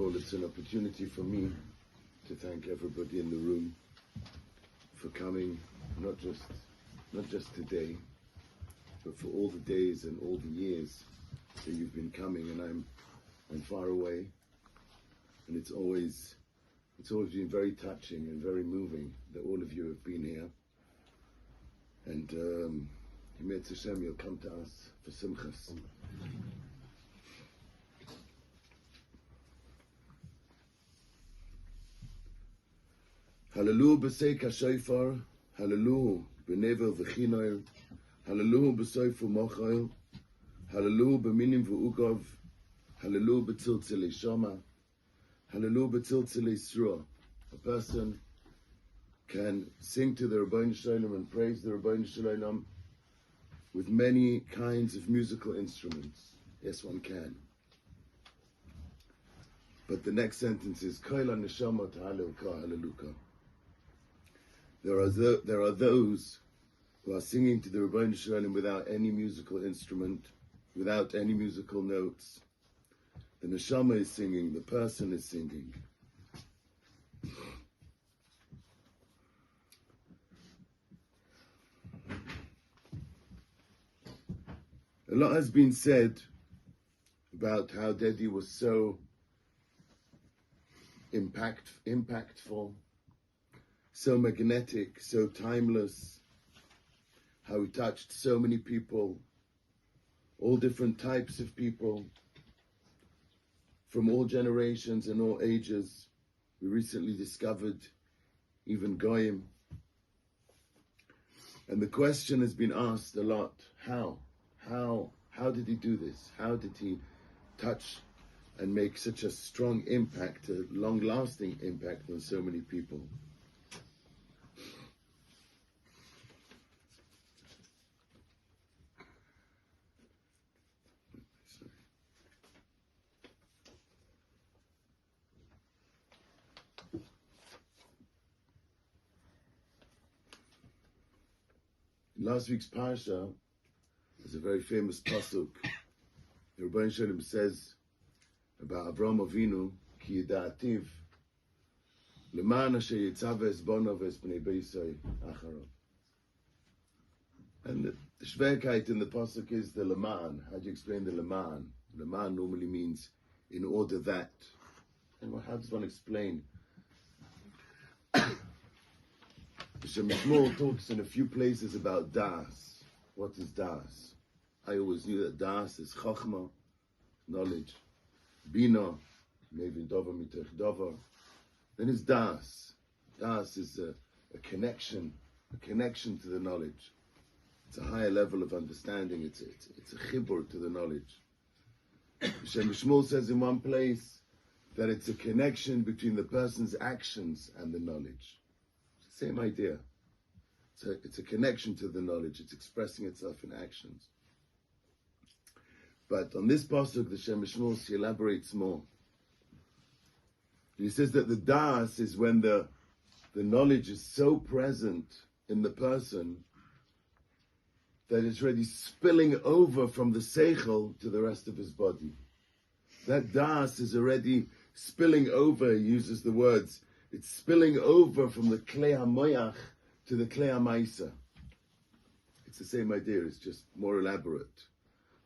all, it's an opportunity for me to thank everybody in the room for coming, not just today, but for all the days and all the years that you've been coming. And I'm far away, and it's always been very touching and very moving that all of you have been here. And Yimet Hashem, you'll come to us for Simchas. Hallelu b'seik hashofar, hallelu b'nevel v'chinoil, hallelu b'soifu mochoil, hallelu b'minim v'ugov, hallelu b'tziltzilei shoma, hallelu b'tziltzilei sruah. A person can sing to the Rabbeinu Shalom and praise the Rabbeinu Shalom with many kinds of musical instruments. Yes, one can. But the next sentence is Kol HaNeshama Ta'alelka Hallelujah. There are those who are singing to the Rabbeinu Shalom without any musical instrument, without any musical notes. The neshama is singing, the person is singing. A lot has been said about how Dedi was so impactful, so magnetic, so timeless, how he touched so many people, all different types of people, from all generations and all ages. We recently discovered even Goyim. And the question has been asked a lot, how did he do this? How did he touch and make such a strong impact, a long-lasting impact on so many people? In last week's parsha, there's a very famous pasuk. The Rabbeinu Shalom says about Avraham Avinu, ki yida'ativ, leman asher yitzave es bonav es bnei beisai acharav. And the shverkeit in the pasuk is the leman. How do you explain the leman? Leman normally means in order that. And how does one explain? The Shemishmol talks in a few places about das. What is das? I always knew that das is chachma, knowledge. Bina, maybe dover mitech dover. Then it's das. Das is a connection to the knowledge. It's a higher level of understanding. It's a chibur to the knowledge. Shemishmol says in one place that it's a connection between the person's actions and the knowledge. Same idea. It's a connection to the knowledge. It's expressing itself in actions. But on this pasuk, the Shem Mishmos, he elaborates more. He says that the das is when the knowledge is so present in the person that it's already spilling over from the seichel to the rest of his body. That das is already spilling over. He uses the words, it's spilling over from the klei hamoyach to the klei hamaisa. It's the same idea, it's just more elaborate.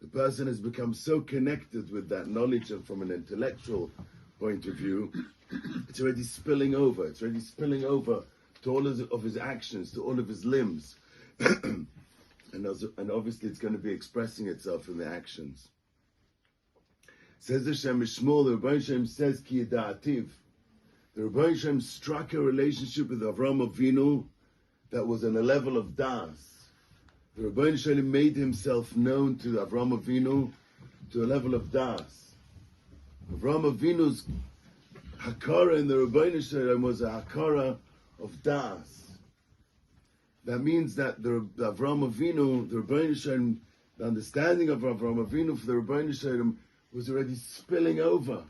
The person has become so connected with that knowledge, and from an intellectual point of view, it's already spilling over. It's already spilling over to all of his actions, to all of his limbs. And obviously it's going to be expressing itself in the actions. Says the Shem Mishmol, the Rebbeinu Shem says, Ki yida'ativ. The Rebbeinu Shem struck a relationship with Avraham Avinu that was on a level of das. The Rebbeinu Shem made himself known to Avraham Avinu to a level of das. Avraham Avinu's hakara in the Rebbeinu Shem was a hakara of das. That means that the Avraham Avinu, the Rebbeinu Shem, the understanding of Avraham Avinu for the Rebbeinu Shem was already spilling over.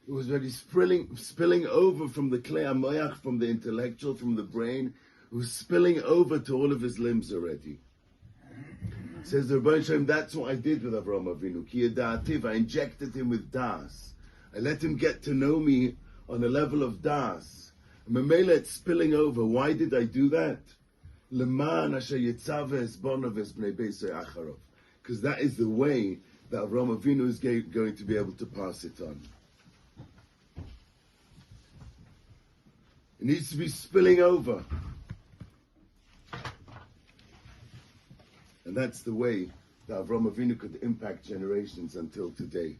It was already spilling over from the klei hamoyach, from the intellectual, from the brain. It was spilling over to all of his limbs already. Says the Rebbeinu Shalom, that's what I did with Avraham Avinu. Ki yida'ativ, I injected him with das. I let him get to know me on a level of das. And Mamela, it's spilling over. Why did I do that? Because that is the way that Avraham Avinu is going to be able to pass it on. It needs to be spilling over. And that's the way that Avraham Avinu could impact generations until today.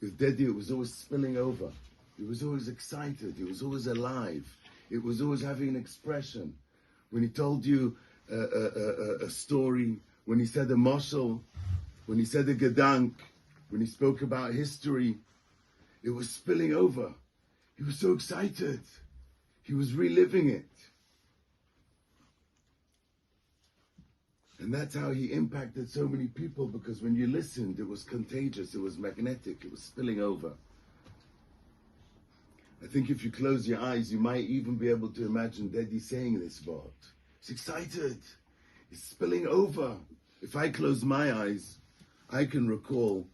With Dedi, it was always spilling over. He was always excited. He was always alive. It was always having an expression. When he told you a story, when he said a mashal, when he said a gedank, when he spoke about history, it was spilling over. He was so excited. He was reliving it. And that's how he impacted so many people, because when you listened, it was contagious, it was magnetic, it was spilling over. I think if you close your eyes, you might even be able to imagine Dedi saying this word. He's excited. It's spilling over. If I close my eyes, I can recall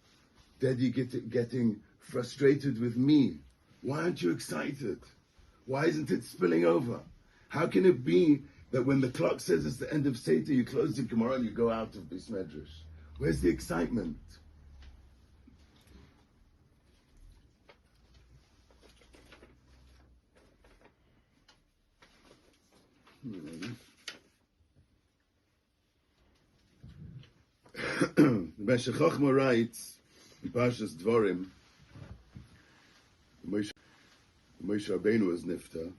Dedi getting frustrated with me. Why aren't you excited? Why isn't it spilling over? How can it be that when the clock says it's the end of Seder, you close the Gemara and you go out of this medrash? Where's the excitement? The Meshech Chochma writes in Parshas Dvorim, Moshe Rabbeinu was nifta.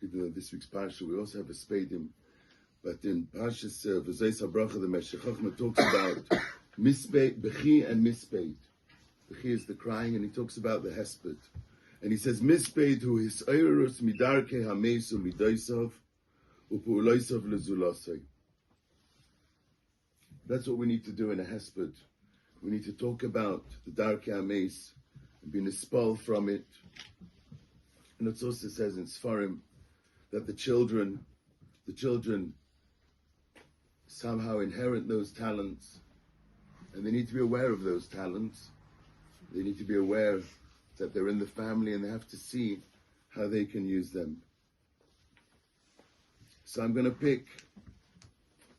Even though this week's parsha, we also have a spadim. But in Parshas V'zeis HaBracha, the Meshech Chochma talks about Bechi and Mispeid. Bechi is the crying, and he talks about the Hesped. And he says, Mispeid hu hisoirus midarke hamesu midoisav upu'uloisav lezulasei. That's what we need to do in a Hesped. We need to talk about the Darkei HaMeis and be nispal from it. And it also says in Sfarim that the children somehow inherit those talents, and they need to be aware of those talents. They need to be aware that they're in the family, and they have to see how they can use them. So I'm going to pick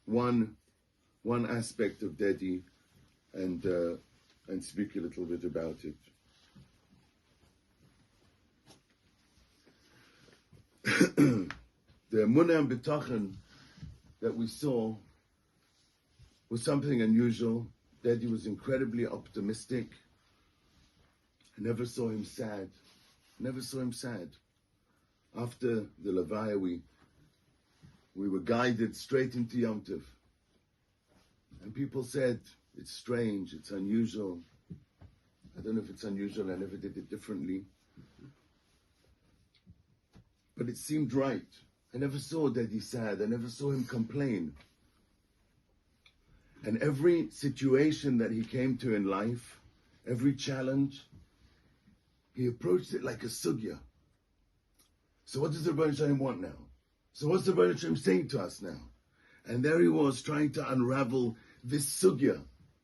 one aspect of Dedi and speak a little bit about it. The emunah and bitachon that we saw was something unusual. Dedi was incredibly optimistic. I never saw him sad. After the Levaya, we were guided straight into Yom Tov. And people said, it's strange, it's unusual. I don't know if it's unusual, I never did it differently. But it seemed right. I never saw Dedi sad. I never saw him complain. And every situation that he came to in life, every challenge, he approached it like a sugya. So what does the Rebbeinu Shalom want now? So what's the Rebbeinu Shalom saying to us now? And there he was trying to unravel this sugya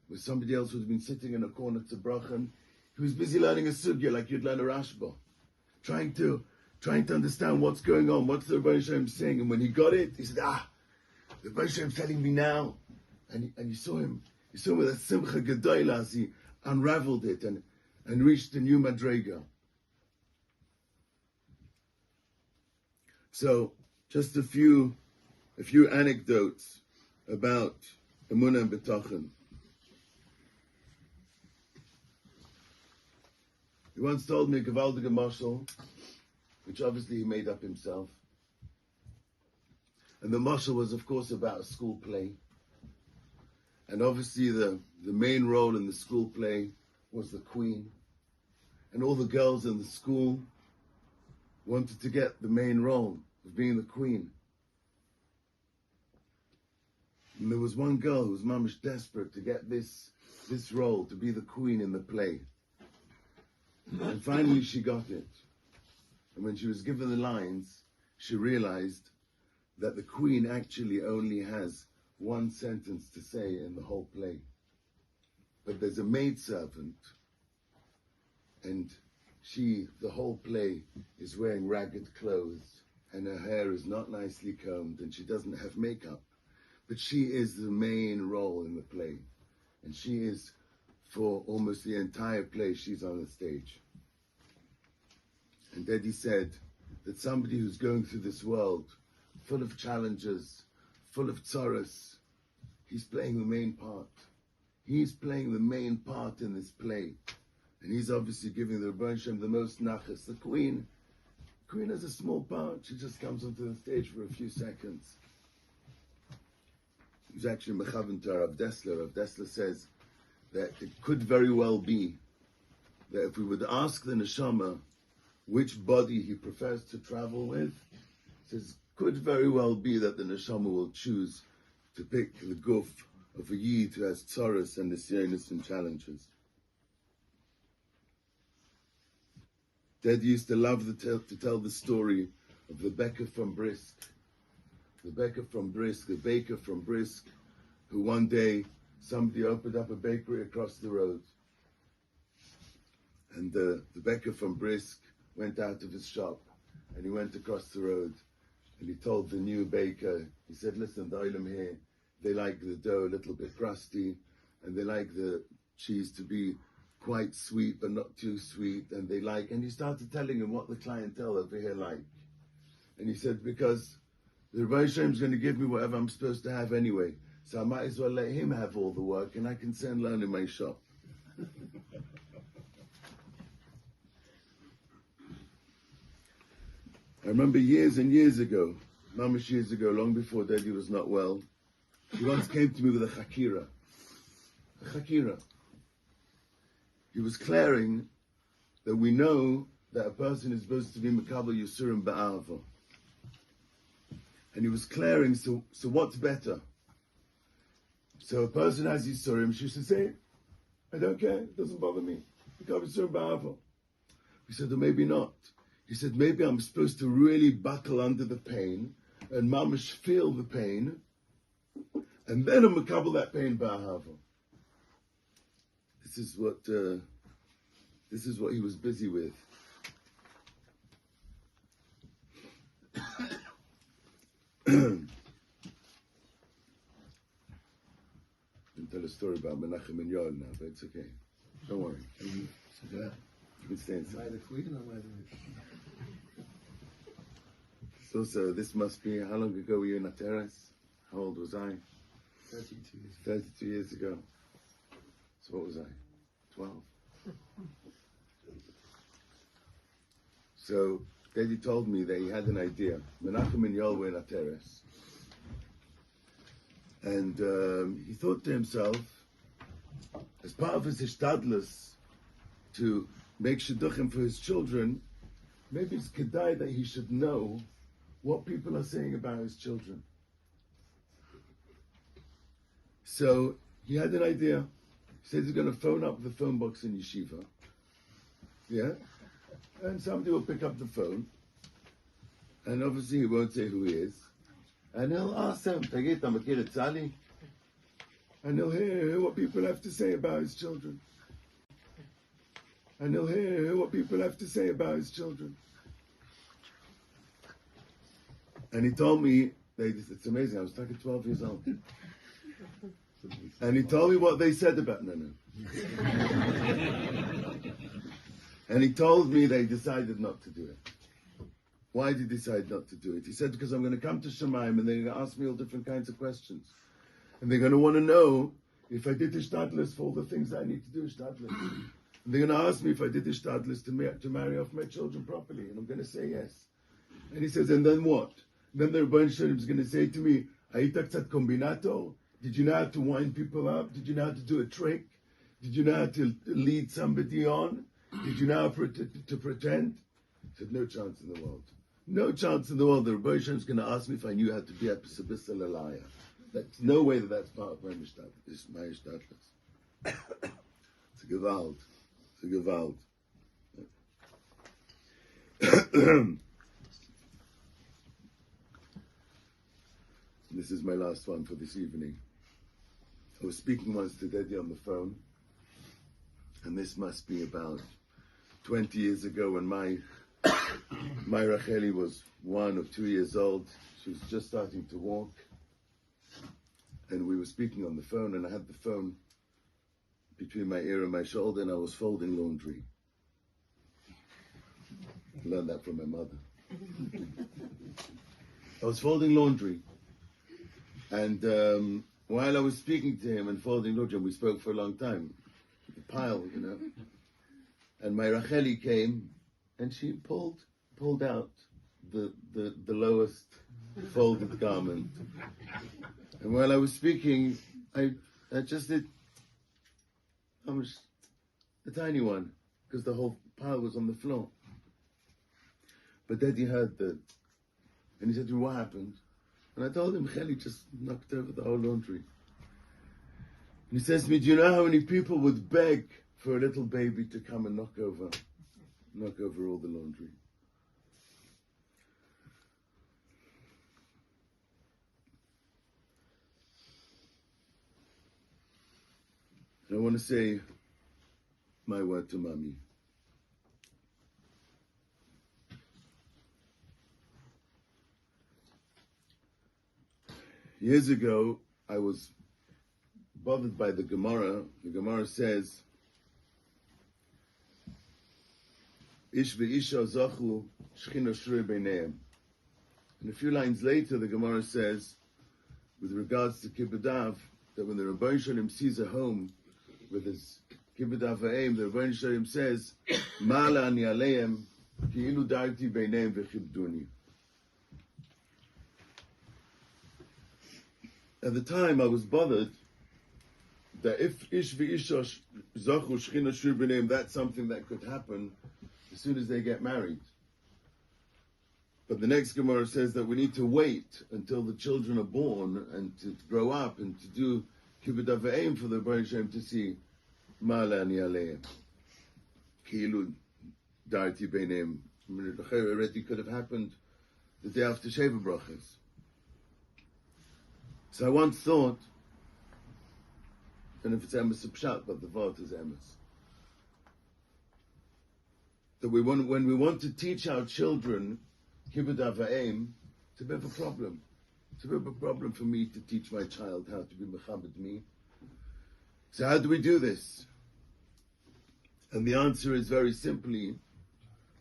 with somebody else who's been sitting in a corner to Brachan. He was busy learning a sugya like you'd learn a Rashba, trying to understand what's going on, what's the Rebbeinu Shalom saying. And when he got it, he said, the Rebbeinu Shalom's telling me now. And you saw him with a simcha gedola as he unraveled it and reached a new madrega. So, just a few anecdotes about emunah and bitachon. He once told me a gewaldige mashal, which obviously he made up himself. And the mashal was, of course, about a school play. And obviously the main role in the school play was the queen. And all the girls in the school wanted to get the main role of being the queen. And there was one girl who was mamish desperate to get this role, to be the queen in the play. And finally she got it. And when she was given the lines, she realized that the queen actually only has one sentence to say in the whole play. but there's a maidservant, and she, the whole play, is wearing ragged clothes, and her hair is not nicely combed, and she doesn't have makeup. But she is the main role in the play. And she is, for almost the entire play, she's on the stage. And Dedi said that somebody who's going through this world, full of challenges, full of tzaras, he's playing the main part. He's playing the main part in this play. And he's obviously giving the Rebbeinu Shem the most nachas. The queen has a small part. She just comes onto the stage for a few seconds. He was actually mechavan to Rav Dessler. Rav Dessler says that it could very well be that if we would ask the neshama which body he prefers to travel with, he says could very well be that the neshama will choose to pick the guf of a yid who has tzaras and nisyonos and challenges. Dad used to love to tell the story of the baker from Brisk. The baker from Brisk, who one day somebody opened up a bakery across the road. And the baker from Brisk went out of his shop and he went across the road and he told the new baker, he said, listen, the oilem here, they like the dough a little bit crusty and they like the cheese to be quite sweet but not too sweet, and he started telling him what the clientele over here like. And he said, because the Rebbeinu Shem is going to give me whatever I'm supposed to have anyway, so I might as well let him have all the work and I can sit and learn in my shop. I remember years and years ago, mamish years ago, long before Daddy was not well, he once came to me with a chakira. He was declaring that we know that a person is supposed to be Mekabel Yisurim Ba'ava. And he was declaring, so what's better? So a person has Yisurim, she should say, I don't care, it doesn't bother me. Mekabel Yisurim Ba'ava. We said, or maybe not. He said, maybe I'm supposed to really buckle under the pain and mamish feel the pain, and then I'm Mekabel that pain Ba'ava. This is what he was busy with. Didn't tell a story about Menachem and Yoel now, but it's okay. Don't worry. You can stay inside. So this must be, how long ago were you in a terrace? How old was I? 32 years. 32 years ago. So what was I? 12. So Daddy told me that he had an idea. Menachem and Yoel were in a terrace. And he thought to himself, as part of his ishtadlus to make shidduchim for his children, maybe it's kedai that he should know what people are saying about his children. So he had an idea. He said he's going to phone up the phone box in yeshiva. Yeah? And somebody will pick up the phone. And obviously he won't say who he is. And he'll ask them, Tagit, Amakir et Tzali? And he'll hear what people have to say about his children. And he'll hear what people have to say about his children. And he told me, it's amazing, I was like 12 years old. And he told me what they said about, no. And he told me they decided not to do it. Why did he decide not to do it? He said, because I'm going to come to Shemaim and they're going to ask me all different kinds of questions. And they're going to want to know if I did Ishtadlis for all the things that I need to do Ishtadlis. And they're going to ask me if I did Ishtadlis to marry off my children properly. And I'm going to say yes. And he says, and then what? Then the Rebbeinu Shalom is going to say to me, Hayita ktsat kombinator? Did you know how to wind people up? Did you know how to do a trick? Did you know how to lead somebody on? Did you know how to pretend? He said, no chance in the world. No chance in the world. The Rebbeinu Shalom is going to ask me if I knew how to be a pesabista lalaya. That's no way that's part of my Ishtadlis. It's a gewalt. It's a gewalt. This is my last one for this evening. I was speaking once to Daddy on the phone, And this must be about 20 years ago when my Racheli was 1 or 2 years old. She was just starting to walk. And we were speaking on the phone, and I had the phone between my ear and my shoulder, and I was folding laundry. I learned that from my mother. I was folding laundry. And while I was speaking to him and folding laundry, and we spoke for a long time, the pile, you know. And my Racheli came, and she pulled out the lowest folded garment. And while I was speaking, I just did a tiny one, because the whole pile was on the floor. But Daddy heard that, and he said to me, what happened? And I told him, Cheli just knocked over the whole laundry. And he says to me, do you know how many people would beg for a little baby to come and knock over all the laundry? And I want to say my word to Mommy. Years ago, I was bothered by the Gemara. The Gemara says, Ish ve'isha zachu shchina shrei beineim. And a few lines later, the Gemara says, with regards to Kibbud Av, that when the Rebbeinu Shalom sees a home with his Kibbud Av Ha'em, the Rebbeinu Shalom says, Ma'ala ani aleim, ki'ilu darti beineim v'chibduni. At the time, I was bothered that if ish v'isha zachu shchina shrei beineim, that's something that could happen as soon as they get married. But the next Gemara says that we need to wait until the children are born and to grow up and to do Kibbud Av Ha'em for the Rebbeinu Shalom to see Ma'ala ani aleim. Ki'ilu darti beineim. It already could have happened the day after Sheva Brachas. So I once thought, and if it's emes pshat, but the vort is emes, that when we want to teach our children Kibbud Av Ha'em, it's a bit of a problem. It's a bit of a problem for me to teach my child how to be mechabed me. So how do we do this? And the answer is very simply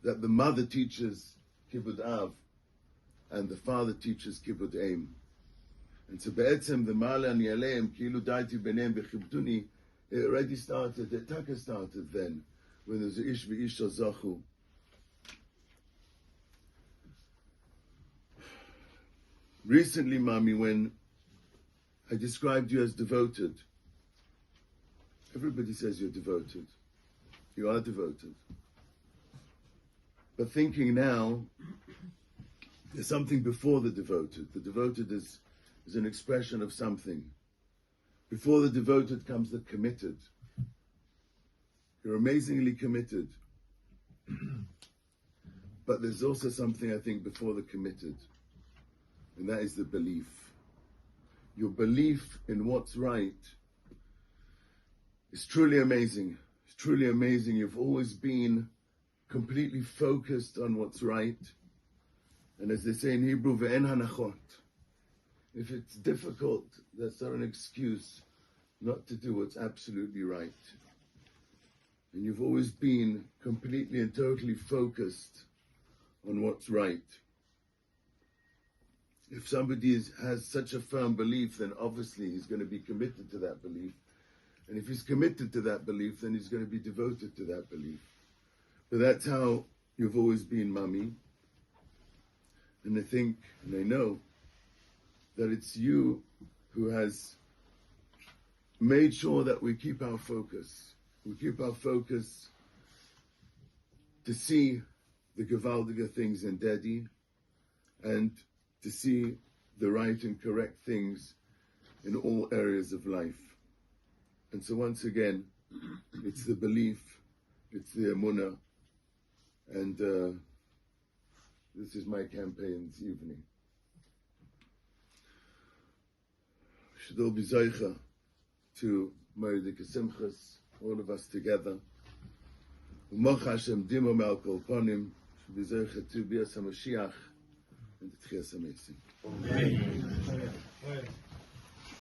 that the mother teaches Kibbud Av and the father teaches Kibbud Eim. And so be'etzem the Ma'ala ani aleim ki'ilu darti beineim v'chibduni, it already started, the taka started then, when there's a ish v'isha zachu. Recently, Mommy, when I described you as devoted, everybody says you're devoted. You are devoted. But thinking now, there's something before the devoted. The devoted is an expression of something. Before the devoted comes the committed. You're amazingly committed. But there's also something, I think, before the committed. And that is the belief. Your belief in what's right is truly amazing. It's truly amazing. You've always been completely focused on what's right. And as they say in Hebrew, ve'en hanachot. If it's difficult, that's not an excuse not to do what's absolutely right. And you've always been completely and totally focused on what's right. If somebody has such a firm belief, then obviously he's going to be committed to that belief. And if he's committed to that belief, then he's going to be devoted to that belief. But that's how you've always been, Mommy. And I think, and I know, that it's you who has made sure that we keep our focus. We keep our focus to see the gewaldige things in Daddy and to see the right and correct things in all areas of life. And so once again, it's the belief, it's the emunah, and this is my campaign this evening. We should all be zeicha to Mordechai Simchas, all of us together. ומוך השם דימו מעל כל פונים, שבזכר ביאס המשיח, ותחייה המתים. Amen.